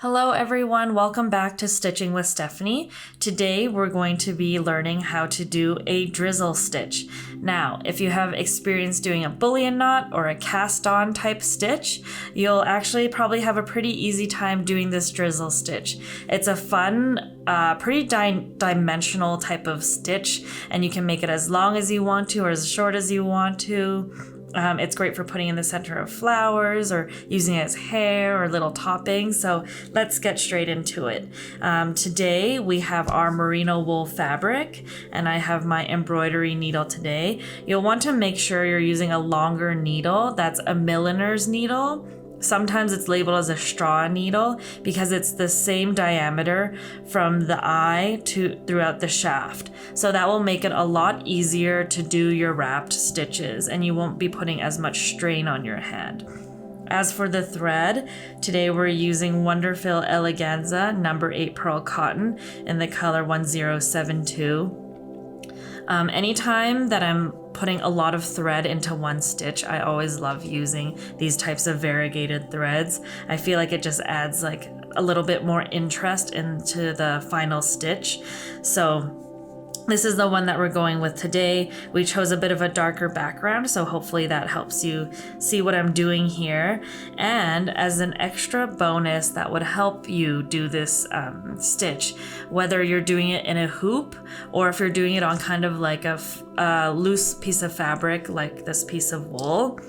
Hello everyone, welcome back to Stitching with Stephanie. Today we're going to be learning how to do a drizzle stitch. Now, if you have experience doing a bullion knot or a cast on type stitch, you'll actually probably have a pretty easy time doing this drizzle stitch. It's a fun, pretty dimensional type of stitch, and you can make it as long as you want to or as short as you want to. It's great for putting in the center of flowers or using it as hair or little toppings. So let's get straight into it. Today we have our merino wool fabric and I have my embroidery needle today. You'll want to make sure you're using a longer needle. That's a milliner's needle. Sometimes it's labeled as a straw needle because it's the same diameter from the eye to throughout the shaft. So that will make it a lot easier to do your wrapped stitches and you won't be putting as much strain on your hand. As for the thread, today we're using WonderFil Eleganza number 8 pearl cotton in the color 1072. Anytime that I'm putting a lot of thread into one stitch, I always love using these types of variegated threads. I feel like it just adds like a little bit more interest into the final stitch. So this is the one that we're going with today. We chose a bit of a darker background, so hopefully that helps you see what I'm doing here. And as an extra bonus that would help you do this stitch, whether you're doing it in a hoop or if you're doing it on kind of like a loose piece of fabric like this piece of wool,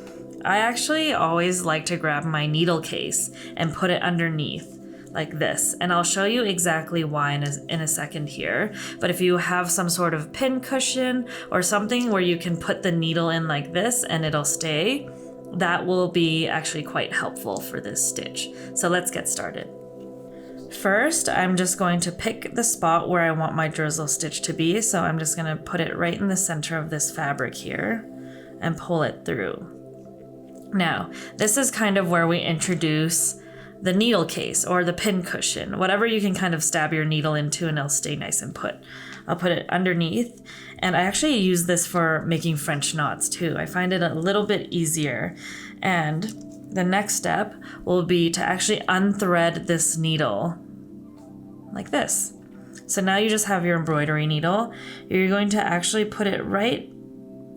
I actually always like to grab my needle case and put it underneath like this, and I'll show you exactly why in a second here. But if you have some sort of pin cushion or something where you can put the needle in like this and it'll stay, that will be actually quite helpful for this stitch. So let's get started. First, I'm just going to pick the spot where I want my drizzle stitch to be. So I'm just going to put it right in the center of this fabric here and pull it through. Now, this is kind of where we introduce the needle case or the pin cushion, whatever you can kind of stab your needle into and it'll stay nice and put. I'll put it underneath, and I actually use this for making French knots too. I find it a little bit easier. And the next step will be to actually unthread this needle like this. So now you just have your embroidery needle. You're going to actually put it right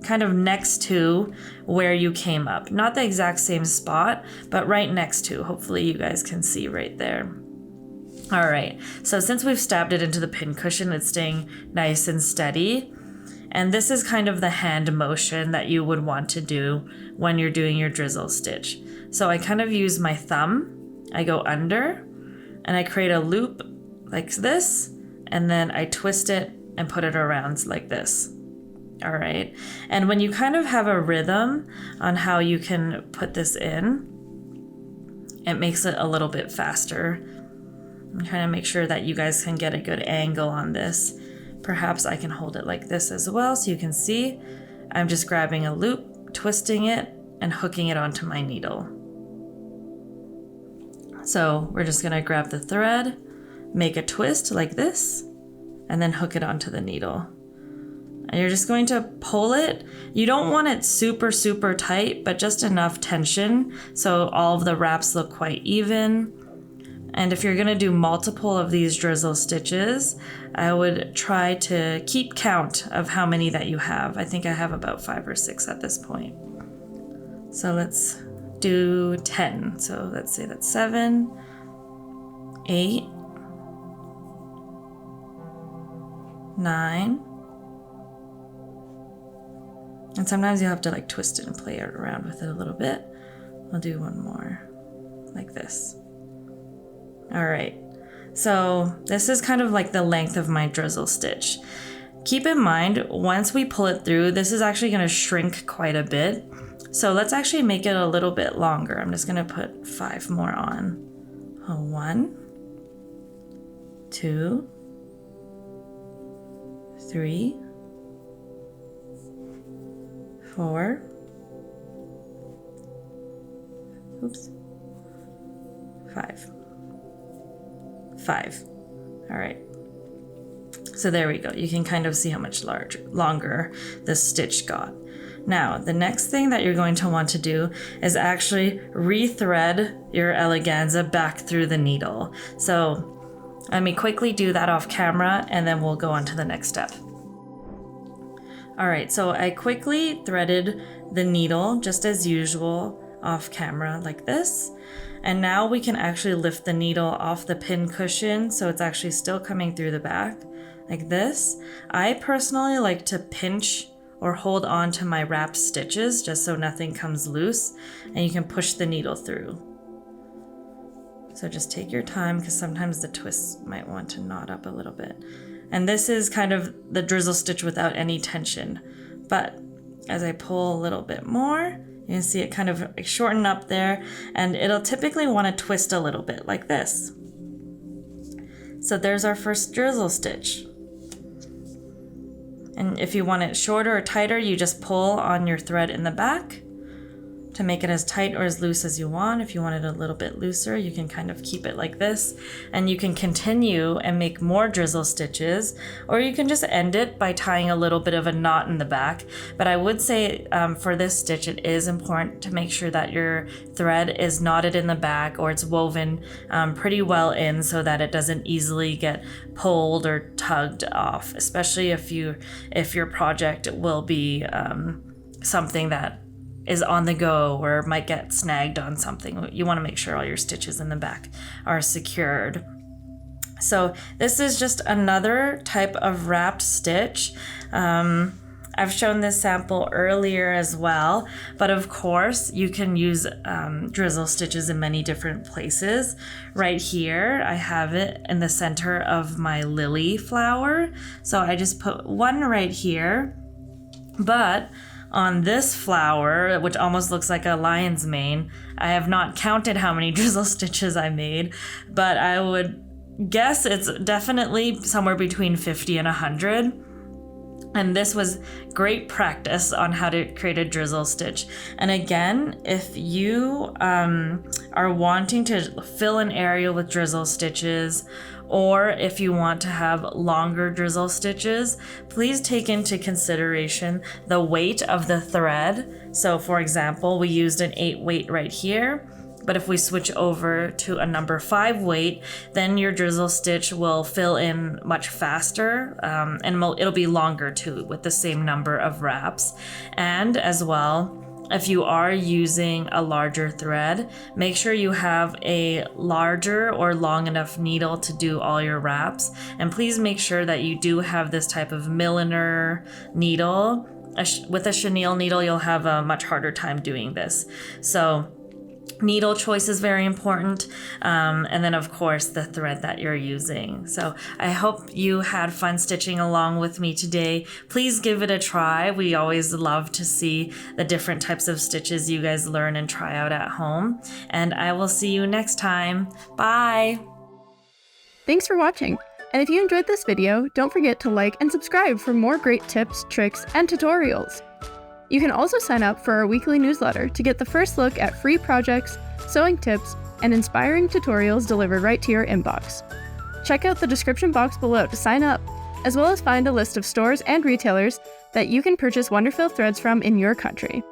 kind of next to where you came up. Not the exact same spot, but right next to. Hopefully you guys can see right there. All right, so since we've stabbed it into the pin cushion, it's staying nice and steady. And this is kind of the hand motion that you would want to do when you're doing your drizzle stitch. So I kind of use my thumb, I go under, and I create a loop like this, and then I twist it and put it around like this. All right, and when you kind of have a rhythm on how you can put this in, it makes it a little bit faster. I'm trying to make sure that you guys can get a good angle on this. Perhaps I can hold it like this as well so you can see. I'm just grabbing a loop, twisting it, and hooking it onto my needle. So we're just gonna grab the thread, make a twist like this, and then hook it onto the needle. And you're just going to pull it. You don't want it super, super tight, but just enough tension so all of the wraps look quite even. And if you're gonna do multiple of these drizzle stitches, I would try to keep count of how many that you have. I think I have about 5 or 6 at this point. So let's do 10. So let's say that's 7, 8, 9, and sometimes you have to like twist it and play around with it a little bit. I'll do one more like this. All right, so this is kind of like the length of my drizzle stitch. Keep in mind, once we pull it through, this is actually gonna shrink quite a bit. So let's actually make it a little bit longer. I'm just gonna put 5 more on. 1, 2, 3, 4, oops, 5. All right. So there we go. You can kind of see how much longer this stitch got. Now, the next thing that you're going to want to do is actually rethread your eleganza back through the needle. So let me quickly do that off camera and then we'll go on to the next step. All right, so I quickly threaded the needle just as usual off camera like this. And now we can actually lift the needle off the pin cushion so it's actually still coming through the back like this. I personally like to pinch or hold on to my wrapped stitches just so nothing comes loose, and you can push the needle through. So just take your time because sometimes the twists might want to knot up a little bit. And this is kind of the drizzle stitch without any tension. But as I pull a little bit more, you can see it kind of shorten up there, and it'll typically want to twist a little bit like this. So there's our first drizzle stitch. And if you want it shorter or tighter, you just pull on your thread in the back to make it as tight or as loose as you want. If you want it a little bit looser, you can kind of keep it like this, and you can continue and make more drizzle stitches, or you can just end it by tying a little bit of a knot in the back. But I would say for this stitch, it is important to make sure that your thread is knotted in the back or it's woven pretty well in so that it doesn't easily get pulled or tugged off, especially if your project will be something that is on the go or might get snagged on something. You want to make sure all your stitches in the back are secured. So this is just another type of wrapped stitch. I've shown this sample earlier as well, but of course you can use drizzle stitches in many different places. Right here, I have it in the center of my lily flower. So I just put one right here, but on this flower, which almost looks like a lion's mane, I have not counted how many drizzle stitches I made, but I would guess it's definitely somewhere between 50 and 100. And this was great practice on how to create a drizzle stitch. And again, if you are wanting to fill an area with drizzle stitches, or if you want to have longer drizzle stitches, please take into consideration the weight of the thread. So for example, we used an 8 weight right here, but if we switch over to a number 5 weight, then your drizzle stitch will fill in much faster, and it'll be longer too with the same number of wraps. And as well, if you are using a larger thread, make sure you have a larger or long enough needle to do all your wraps. And please make sure that you do have this type of milliner needle. With a chenille needle, you'll have a much harder time doing this. So needle choice is very important, and then of course the thread that you're using. So I hope you had fun stitching along with me today. Please give it a try. We always love to see the different types of stitches you guys learn and try out at home, and I will see you next time. Bye. Thanks for watching, and if you enjoyed this video, don't forget to like and subscribe for more great tips, tricks, and tutorials. You can also sign up for our weekly newsletter to get the first look at free projects, sewing tips, and inspiring tutorials delivered right to your inbox. Check out the description box below to sign up, as well as find a list of stores and retailers that you can purchase WonderFil threads from in your country.